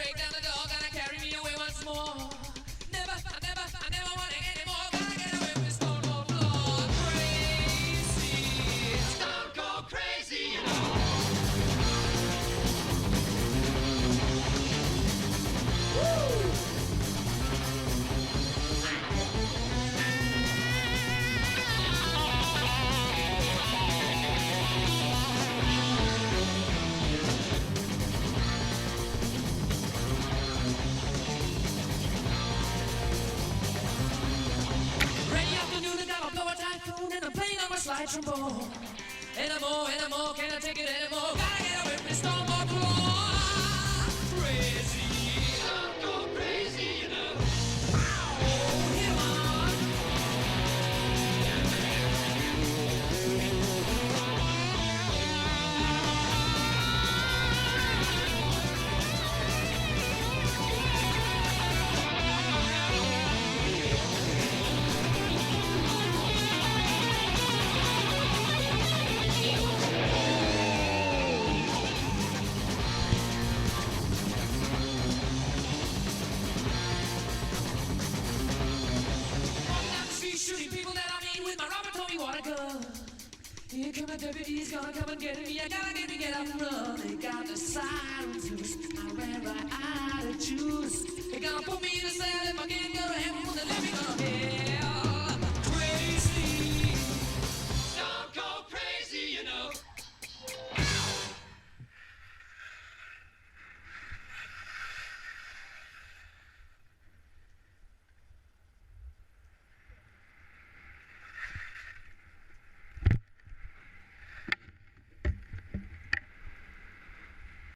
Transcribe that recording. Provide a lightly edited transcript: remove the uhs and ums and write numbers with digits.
break down the door, gonna carry me away once more. I never want it anymore. Gotta get away from this stone cold floor. Crazy, stone cold crazy, you know. Rainy afternoon and I'll blow a typhoon and I'm playing on my slide trombone. Anymore, can't I take it anymore? Gotta get away from this stone cold floor. Crazy, stone cold crazy, you know. Oh, here on. Shooting people that I mean with my Robert Tommy water gun. Here come the deputies, gonna come and get me. I gotta get up and run. They got the sirens loose. I ran right out of juice. They gonna put me in a cell if I can't go to heaven.